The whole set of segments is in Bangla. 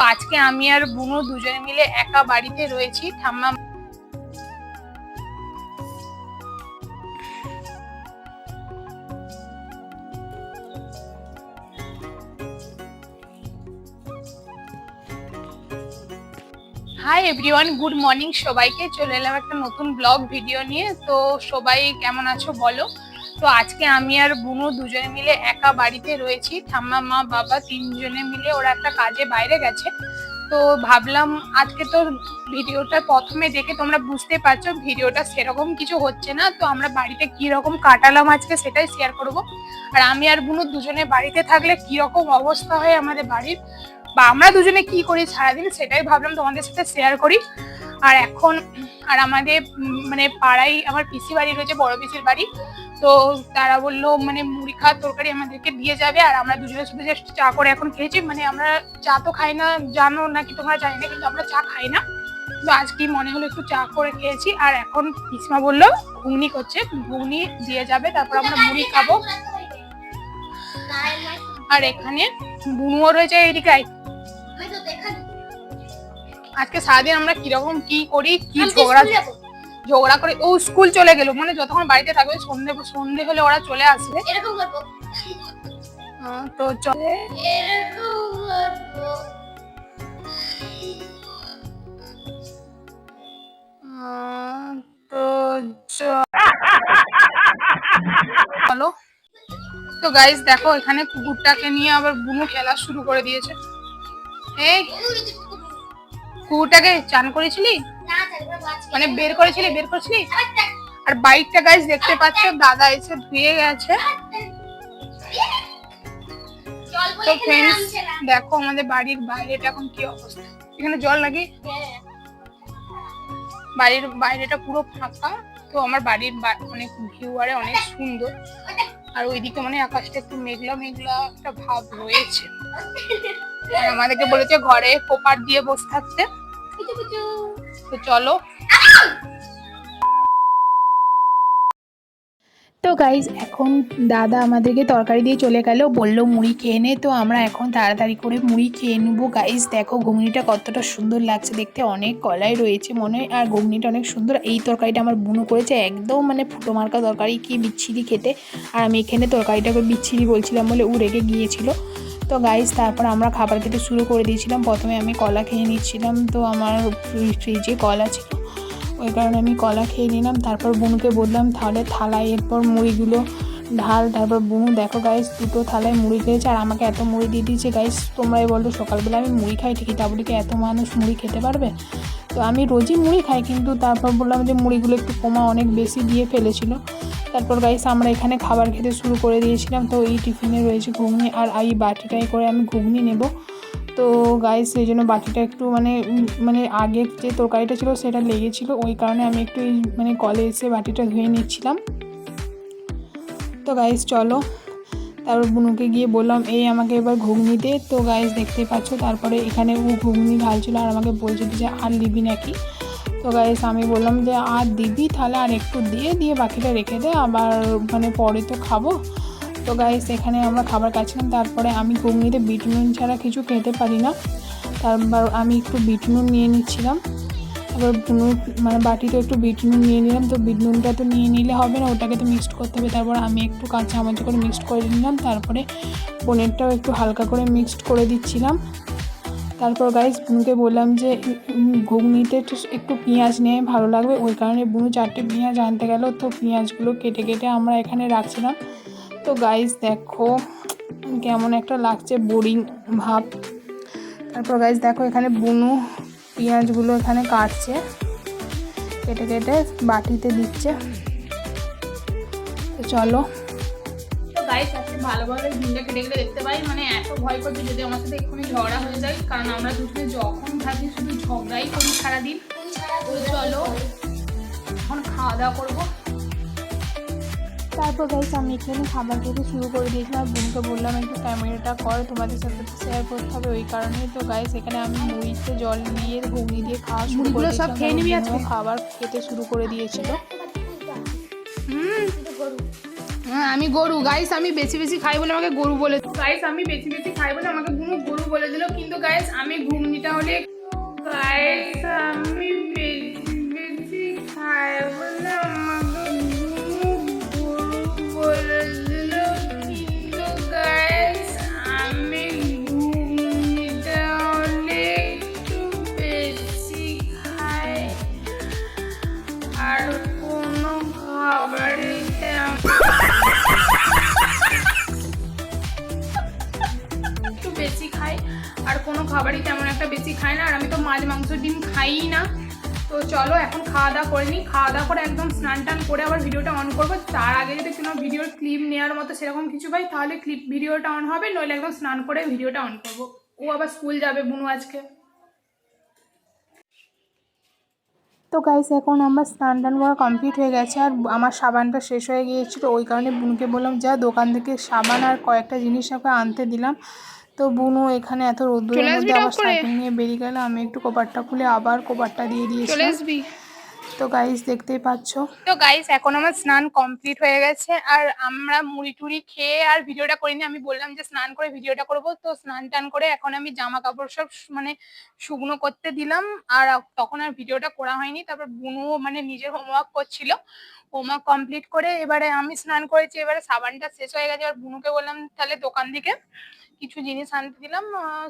আজকে আমি আর বুনু দুজনে মিলে একা বাড়িতে রয়েছি। ঠাম্মা হাই এভরিওয়ান, গুড মর্নিং সবাইকে। চলে এলাম একটা নতুন ব্লগ ভিডিও নিয়ে। তো সবাই কেমন আছো বলো। তো আজকে আমি আর বুনু দুজনে মিলে একা বাড়িতে রয়েছি। ঠাম্মা মা বাবা তিনজনে মিলে ওরা একটা কাজে বাইরে গেছে। তো ভাবলাম আজকে তো ভিডিওটা প্রথমে দেখে তোমরা বুঝতে পারছো ভিডিওটা সেরকম কিছু হচ্ছে না। তো আমরা বাড়িতে কি রকম কাটালাম আজকে সেটাই শেয়ার করব। আর আমি আর বুনু দুজনে বাড়িতে থাকলে কি রকম অবস্থা হয় আমাদের বাড়ির, বা আমরা দুজনে কি করি সারাদিন, সেটাই ভাবলাম তোমাদের সাথে শেয়ার করি। আর এখন আমাদের মানে পাড়ায় আমার পিসি বাড়ি রয়েছে, বড় পিসির বাড়ি। তো তারা বললো মানে মুড়ি খাওয়ার তরকারি আমাদেরকে দিয়ে যাবে। আর আমরা দুজনে শুধু জাস্ট চা করে এখন খেয়েছি। মানে আমরা চা তো খাই না, জানো নাকি তোমরা জানি না, কিন্তু আমরা চা খাই না। তো আজকে মনে হলো একটু চা করে খেয়েছি। আর এখন পিসমা বললো ঘুগনি করছে, ঘুগনি দিয়ে যাবে, তারপর আমরা মুড়ি খাবো। আর এখানে বুনুও রয়েছে এইদিকে। আজকে সারাদিন আমরা কিরকম কি করি, কি ঝগড়া করে। ও স্কুল চলে গেল, মানে যতক্ষণ বাড়িতে থাকবে সন্ধে হলে ওরা চলে আসবে। তো চলে তো চলো। তো গাইস দেখো এখানে কুকুরটাকে নিয়ে আবার বুনু খেলা শুরু করে দিয়েছে। এই কুকুরটাকে চান করেছিলি, মানে বের করেছিলি? আর বাইকটা গাইস দেখতে পাচ্ছ দাদা এসে ধুয়ে গেছে। তো ফ্রেন্ডস দেখো আমাদের বাড়ির বাইরেটা এখন কি অবস্থা। এখানে জল লাগে, বাড়ির বাইরেটা পুরো ফাঁকা। তো আমার বাড়ির অনেক ভিউ আরে অনেক সুন্দর। আর ওইদিকে মানে আকাশটা একটু মেঘলা মেঘলা একটা ভাব রয়েছে। আমাদেরকে বলেছে ঘরে কোপার দিয়ে বসে থাকতে। তো চলো। তো গাইজ এখন দাদা আমাদেরকে তরকারি দিয়ে চলে গেল, বললো মুড়ি খেয়ে নে। তো আমরা এখন তাড়াতাড়ি করে মুড়ি খেয়ে নেবো। গাইজ দেখো ঘুগনিটা কতটা সুন্দর লাগছে দেখতে, অনেক কলাই রয়েছে মনে হয়। আর ঘুগনিটা অনেক সুন্দর। এই তরকারিটা আমার বুনু করেছে, একদম মানে ফুটো মার্কা তরকারি, কি বিচ্ছিরি খেতে। আর আমি এখানে তরকারিটাকে বিচ্ছিরি বলছিলাম বলে ও রেগে গিয়েছিল। তো গাইজ তারপর আমরা খাবার খেতে শুরু করে দিয়েছিলাম। প্রথমে আমি কলা খেয়ে নিচ্ছিলাম, তো আমার ফ্রিজে কলা ছিল, ওই কারণে আমি কলা খেয়ে নিলাম। তারপর বুনুকে বললাম তাহলে থালায় এরপর মুড়িগুলো ঢাল। তারপর বুনু দেখো গাইস দুটো থালায় মুড়ি খেয়েছে, আর আমাকে এত মুড়ি দিয়ে দিয়েছে। গাইস তোমরাই বলো সকালবেলা আমি মুড়ি খাই ঠিকই, তা বলে কি এত মানুষ মুড়ি খেতে পারবে? তো আমি রোজই মুড়ি খাই, কিন্তু তারপর বললাম যে মুড়িগুলো একটু কমা, অনেক বেশি দিয়ে ফেলেছিল। তারপর গাইস আমরা এখানে খাবার খেতে শুরু করে দিয়েছিলাম। তো এই টিফিনে রয়েছে ঘুগনি, আর এই বাটিটাই করে আমি ঘুগনি নেব। তো গাইস সেই জন্য বাটিটা একটু মানে আগের যে তরকারিটা ছিল সেটা লেগেছিল, ওই কারণে আমি একটু মানে কলে এসে বাটিটা ধুয়ে নিচ্ছিলাম। তো গাইস চলো, তারপর বুনুকে গিয়ে বললাম এই আমাকে এবার ঘুগনি দে। তো গাইস দেখতেই পাচ্ছ তারপরে এখানে ও ঘুগনি ঢালছিল, আর আমাকে বলছিল যে আর নিবি নাকি। তো গাইস আমি বললাম যে আর দিবি তাহলে আর একটু দিয়ে বাকিটা রেখে দে, আবার মানে পরে তো খাবো। তো গাইস এখানে আমরা খাবার খাচ্ছিলাম। তারপরে আমি ঘুগনিতে বিট নুন ছাড়া কিছু খেতে পারি না, তারপর আমি একটু বিট নুন নিয়ে নিচ্ছিলাম। তারপর মানে বাটিতে একটু বিট নুন নিয়ে নিলাম। তো বিট নুনটা তো নিয়ে নিলে হবে না, ওটাকে তো মিক্সড করতে হবে। তারপর আমি একটু কাঁচা চামচ করে মিক্সড করে নিলাম। তারপরে পনিরটাও একটু হালকা করে মিক্সড করে দিচ্ছিলাম। তারপর গাইস বুনুকে বললাম যে ঘুগনিতে একটু পেঁয়াজ নিয়ে ভালো লাগবে, ওই কারণে বুনু 4টে পেঁয়াজ আনতে গেল। তো পেঁয়াজগুলো কেটে আমরা এখানে রাখছিলাম। তো গাইস দেখো কেমন একটা লাগছে, বোরিং ভাব। তারপর গাইস দেখো এখানে বুনু পেঁয়াজগুলো এখানে কাটছে, কেটে বাটিতে দিচ্ছে। তো চলো। তো গাইস আজকে ভালোভাবে দিনটা কেটে দেখতে পাই, মানে এত ভয় করছে যদি আমার সাথে এক্ষুনি ঝগড়া হয়ে যায়, কারণ আমরা দুজনে যখন ভাবি শুধু ঝগড়াই করি সারাদিন। তো চলো এখন খাওয়া দাওয়া করবো। তারপর গাইস আমি এখানে খাবার খেতে শুরু করে দিয়েছিলাম। বোনকে বললাম একটু ক্যামেরাটা কর, তোমাদের সাথে শেয়ার করতে হবে, ওই কারণেই। তো গাইস এখানে আমি মুড়িতে জল দিয়ে ঘুগনি দিয়ে খাওয়া শুরু করে দিয়েছিলাম। সব খেয়ে নিবি আজকে? খাবার খেতে শুরু করে দিয়েছিল। হ্যাঁ আমি গরু গাইস, আমি বেশি বেশি খাই বলে আমাকে গরু বলে, গাইস আমি বেশি বেশি খাই বলে আমাকে বুনু গরু বলে দিল। কিন্তু গাইস আমি ঘুগনিটা হলে, গাইস আমি বেশি বেশি খাই বলে আমাকে বুনু গরু বলে দিল। কিন্তু গাইস আমি ঘুগনিটা হলে একটু বেশি খাই, আর কোনো খাবারিতে একটু বেশি খাই, আর কোনো খাবারই তেমন একটা বেশি খাই না। আর আমি তো মাছ মাংস ডিম খাই না। তো চলো এখন খাওয়া দাওয়া করে নিই, খাওয়া দাওয়া করে একদম স্নান টান করে আবার ভিডিওটা অন করবো। তার আগে যদি কোনো ভিডিওর ক্লিপ নেওয়ার মতো সেরকম কিছু পাই তাহলে ভিডিওটা অন হবে, নইলে একদম স্নান করে ভিডিওটা অন করবো। ও আবার স্কুল যাবে বুনু আজকে। তো গাইস এখন আমার স্নান টান করা কমপ্লিট হয়ে গেছে, আর আমার সাবানটা শেষ হয়ে গিয়েছিল। ওই কারণে বুনুকে বললাম যা দোকান থেকে সাবান আর কয়েকটা জিনিস ওকে আনতে দিলাম। তো বুনু এখানে এত রোদ্দুরের মধ্যে আবার সাইকেল নিয়ে বেরিয়ে গেল। আমি একটু কপারটা খুলে আবার কপারটা দিয়ে দিয়েছিলাম। তো গাইস দেখতেই পাচ্ছ। তো গাইস এখন আমার স্নান কমপ্লিট হয়ে গেছে, আর আমরা মুড়ি টুড়ি খেয়ে আর ভিডিওটা করিনি। আমি বললাম যে স্নান করে ভিডিওটা করব, তো স্নান টান করে এখন আমি জামা কাপড় সব মানে শুকনো করতে দিলাম। আর তখন আর ভিডিওটা করা হয়নি। তারপর বুনু মানে নিজের হোমওয়ার্ক করছিল, হোমওয়ার্ক কমপ্লিট করে এবারে আমি স্নান করেছি। এবারে সাবানটা শেষ হয়ে গেছে, আর বুনুকে বললাম তাহলে দোকান থেকে কিছু জিনিস আনতে দিলাম,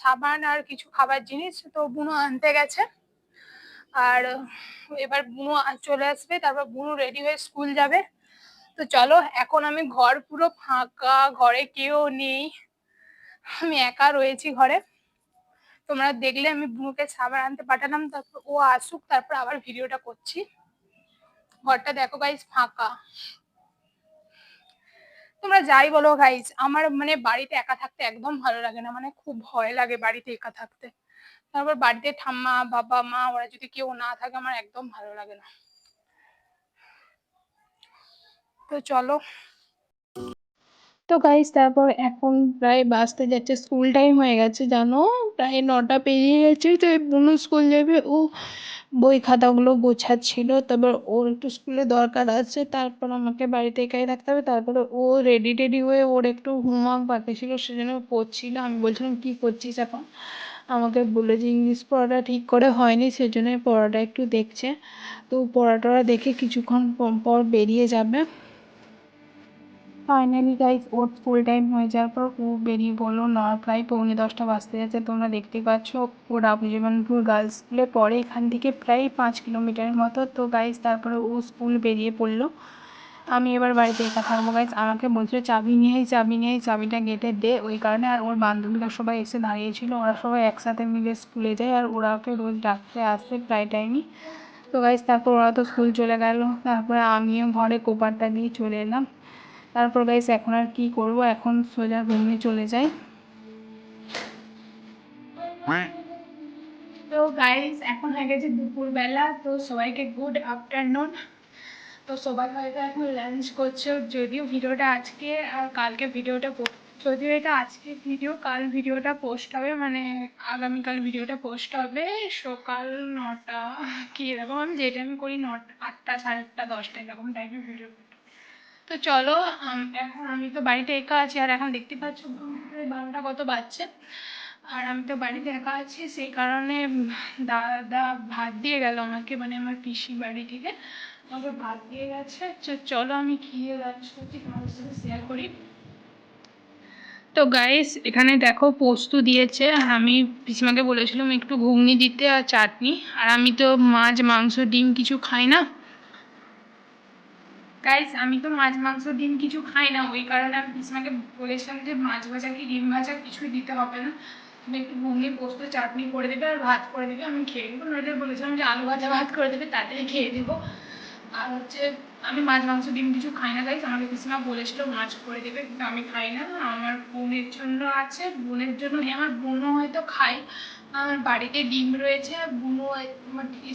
সাবান আর কিছু খাবার জিনিস। তো বুনু আনতে গেছে, আর এবার বুনু চলে আসবে, তারপর বুনু রেডি হয়ে স্কুল যাবে। তো চলো এখন আমি ঘর পুরো ফাঁকা, ঘরে কেউ নেই, আমি একা রয়েছি ঘরে। তোমরা দেখলে আমি বুনুকে সাবান আনতে পাঠালাম, তারপর ও আসুক, তারপর আবার ভিডিওটা করছি। ঘরটা দেখো গাইস ফাঁকা। তোমরা যাই বলো গাইস, আমার মানে বাড়িতে একা থাকতে একদম ভালো লাগে না, মানে খুব ভয় লাগে বাড়িতে একা থাকতে। তারপর বাড়িতে ঠাম্মা বাবা মা ওরা যদি কেউ না থাকে আমার একদম ভালো লাগে না। তো চলো। তো গাইস তারপর এখন প্রায় বাজতে যাচ্ছে, স্কুল টাইম হয়ে গেছে জানো, প্রায় 9টা পেরিয়ে গেছে। তো বুনু স্কুল যাবে, ও বই খাতাগুলো গোছাচ্ছিল। তারপর ওর একটু স্কুলে দরকার আছে, তারপর আমাকে বাড়িতে একাই থাকতে হবে। তারপরে ও রেডি টেডি হয়ে ওর একটু হোমওয়ার্ক বাকি ছিল সেজন্য পড়ছিল। আমি বলছিলাম কী করছিস এখন, আমাকে বলে যে ইংলিশ পড়াটা ঠিক করে হয়নি সেজন্য পড়াটা একটু দেখছে। তো পড়াটা দেখে কিছুক্ষণ পর বেরিয়ে যাবে। ফাইনালি গাইস ওর স্কুল টাইম হয়ে যাওয়ার পর ও বেরিয়ে পড়লো। প্রায় 9:45 বাজতে যাচ্ছে। তোমরা দেখতেই পাচ্ছ ও রাবজীবনপুর গার্লস স্কুলে পড়ে, এখান থেকে প্রায় 5 কিলোমিটারের মতো। তো গাইস তারপরে ও স্কুল বেরিয়ে পড়লো। আমি এবার বাড়িতে একা থাকবো গাইস। আমাকে বলছিল চাবি নিয়ে চাবিটা গেটে দে, ওই কারণে। আর ওর বান্ধবীরা সবাই এসে দাঁড়িয়েছিল, ওরা সবাই একসাথে মিলে স্কুলে যায়, আর ওরা ওকে রোজ ডাকতে আসে প্রায় টাইমই। তো গাইস তারপর ওরা তো স্কুল চলে গেল, তারপরে আমিও ঘরে কোপারটা দিয়ে চলে এলাম। তারপর গাইস এখন আর কি করব, এখন সোজা রুমে চলে যাই। তো গাইস এখন হয়ে গেছে দুপুরবেলা, তো সবাইকে গুড আফটারনুন। তো সবাই হয়তো এখন লাঞ্চ করছে, যদিও ভিডিওটা আজকে আর কালকে ভিডিওটা যদিও এটা আজকে ভিডিও, কাল ভিডিওটা পোস্ট হবে, মানে আগামীকাল ভিডিওটা পোস্ট হবে সকাল 9টা কি এরকম, আমি যে টাইমে করি 9টা 8টা 8:30 10টা এরকম টাইমে ভিডিও। তো চলো এখন আমি তো বাড়িতে একা আছি, আর এখন দেখতে পাচ্ছ 12টা কত বাজছে, আর আমি তো বাড়িতে একা আছি। সেই কারণে দাদা ভাত দিয়ে গেল আমাকে, মানে আমার পিসি বাড়ি থেকে আমাকে ভাত দিয়ে গেছে। চলো আমি খেয়ে লাঞ্চ করছি, তোমাদের সাথে শেয়ার করি। তো গাইস এখানে দেখো পোস্ত দিয়েছে, আর আমি পিসিমাকে বলেছিলাম একটু ঘুগনি দিতে আর চাটনি। আর আমি তো মাছ মাংস ডিম কিছু খাই না গাইস, আমি তো মাছ মাংস ডিম কিছু খাই না, ওই কারণে আমি পিসিমাকে বলেছিলাম যে মাছ ভাজা কি ডিম ভাজা কিছুই দিতে হবে না, তুমি একটু ঘুগনি পোস্ত চাটনি করে দেবে আর ভাত করে দেবে, আমি খেয়ে নেবো। নইলে বলেছিলাম যে আলু ভাজা ভাত করে দেবে, তাতেই খেয়ে দেবো। আর হচ্ছে আমি মাছ মাংস ডিম কিছু খাই না গাইস, আমাকে পিসিমা বলেছিল মাছ করে দেবে, কিন্তু আমি খাই না। আমার বোনের জন্য আছে, বোনের জন্য আমার বোনও হয়তো খাই। আমার বাড়িতে ডিম রয়েছে, বুনু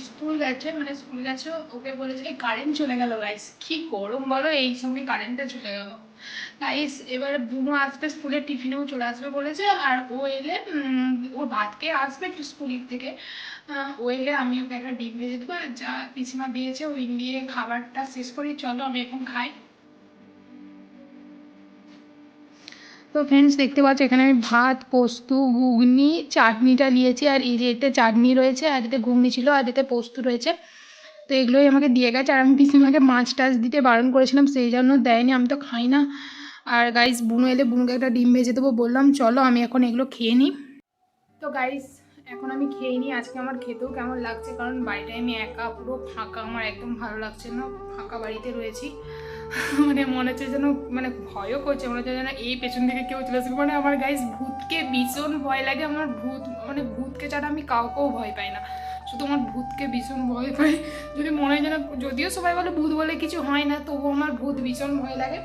স্কুল গেছে, মানে স্কুল গেছে, ওকে বলেছে কারেন্ট চলে গেল গাইস, কি গরম বলো, এই সময় কারেন্টটা চলে গেল গাইস। এবারে বুনু আসবে, স্কুলের টিফিনেও চলে আসবে বলেছে, আর ও এলে ওর ভাত খেয়ে আসবে একটু স্কুল থেকে। ও এলে আমি ওকে একটা ডিম ভেজে দেবো, আর যা পিসিমা দিয়েছে ওই দিয়ে খাবারটা শেষ করি। চলো আমি এখন খাই। তো ফ্রেন্ডস দেখতে পাচ্ছ এখানে আমি ভাত, পোস্ত, ঘুগনি, চাটনিটা নিয়েছি। আর এই যে এতে চাটনি রয়েছে, আর এতে ঘুগনি ছিল, আর এতে পোস্ত রয়েছে। তো এগুলোই আমাকে দিয়ে গেছে। আর আমি পিসিমাকে মাছ টাছ দিতে বারণ করেছিলাম, সেই জন্য দেয়নি, আমি তো খাই না। আর গাইস বুনু এলে বুনুকে একটা ডিম ভেজে দেবো, বললাম চলো আমি এখন এগুলো খেয়ে নিই। তো গাইস এখন আমি খেয়ে নিই। আজকে আমার খেতেও কেমন লাগছে, কারণ বাড়িটায় আমি একা, পুরো ফাঁকা, আমার একদম ভালো লাগছে না, ফাঁকা বাড়িতে রয়েছি। মানে মনে হচ্ছে যেন, মানে ভয়ও করছে, মনে হচ্ছে যেন এই পেছন থেকে কেউ চলে আসবে। মানে আমার গাইস ভূতকে ভীষণ ভয় লাগে। আমার মানে ভূতকে ছাড়া আমি কাউকেও ভয় পাই না, শুধু আমার ভূতকে ভীষণ ভয় পাই। যদি মনে হয় যেন, যদিও সবাই বলে ভূত বলে কিছু হয় না, তবুও আমার ভূত ভীষণ ভয় লাগে।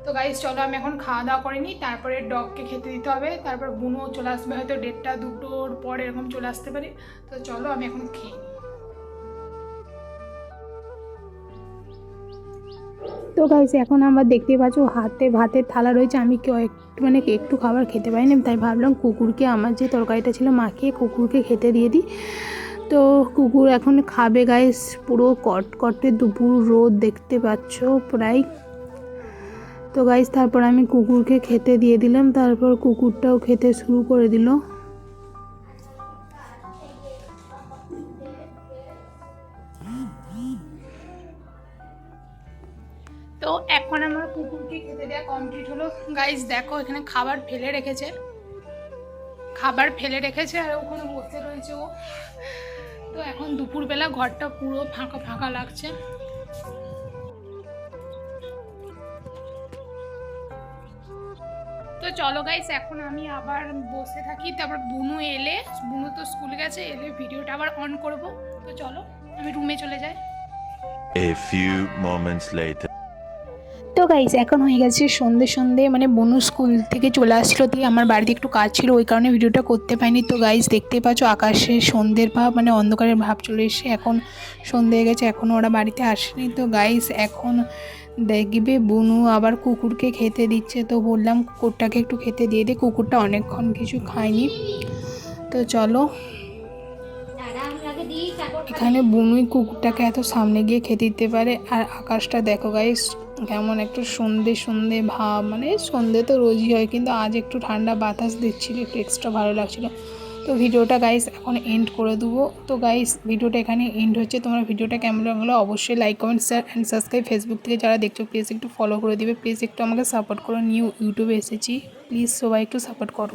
তো গাইস চলো আমি এখন খাওয়া দাওয়া করে নিই, তারপরে ডগকে খেতে দিতে হবে, তারপর বুনুও চলে আসবে, হয়তো 1:30 2টোর পর এরকম চলে আসতে পারে। তো চলো আমি এখন খেয়ে নিই। তো গাইস এখন আমরা দেখতেই পাচ্ছ হাতে ভাতের থালা রয়েছে। আমি একটু খাবার খেতে পারিনি, তাই ভাবলাম কুকুরকে, আমার যে তরকারিটা ছিল মাখিয়ে কুকুরকে খেতে দিয়ে দিই। তো কুকুর এখন খাবে গাইস। পুরো কটকটে দুপুর রোদ দেখতে পাচ্ছ প্রায়। তো গাইস তারপর আমি কুকুরকে খেতে দিয়ে দিলাম, তারপর কুকুরটাও খেতে শুরু করে দিল। তো এখন আমার কুকুরকে খেতে দেওয়া কমপ্লিট হলো। গাইস দেখো এখানে খাবার ফেলে রেখেছে, আর ওখানে বসে রয়েছে ও। তো এখন দুপুরবেলা ঘরটা পুরো ফাঁকা ফাঁকা লাগছে। তো চলো গাইস এখন আমি আবার বসে থাকি, তারপর বুনু এলে, বুনু তো স্কুলে গেছে, এলে ভিডিওটা আবার অন করব। তো চলো আমি রুমে চলে যাই। A few moments later. তো গাইস এখন হয়ে গেছে সন্ধে, মানে বনু স্কুল থেকে চলে আসছিলো, দিয়ে আমার বাড়িতে একটু কাজ ছিল, ওই কারণে ভিডিওটা করতে পারিনি। তো গাইস দেখতে পাচ্ছ আকাশে সন্ধ্যের ভাব, মানে অন্ধকারের ভাব চলে এসে এখন সন্ধে হয়ে গেছে, এখনও ওরা বাড়িতে আসেনি। তো গাইস এখন দেখবে বুনু আবার কুকুরকে খেতে দিচ্ছে, তো বললাম কুকুরটাকে একটু খেতে দিয়ে দে, কুকুরটা অনেকক্ষণ কিছু খায়নি। তো চলো এখানে বুনুই কুকুরটাকে এত সামনে গিয়ে খেতে দিতে পারে। আর আকাশটা দেখো গাইস কেমন একটু সন্ধে ভাব, মানে সন্ধে তো রোজই হয়, কিন্তু আজ একটু ঠান্ডা বাতাস দিচ্ছিল, একটু এক্সট্রা ভালো লাগছিল। তো ভিডিওটা গাইস এখন এন্ড করে দেবো। তো গাইস ভিডিওটা এখানে এন্ড হচ্ছে। তোমরা ভিডিওটা কেমন লাগলো অবশ্যই like, comment, share and subscribe. Facebook থেকে যারা দেখছো প্লিজ একটু ফলো করে দিবে, প্লিজ একটু আমাকে সাপোর্ট করো, নিউ ইউটিউবে এসেছি, প্লিজ সবাই একটু সাপোর্ট করো।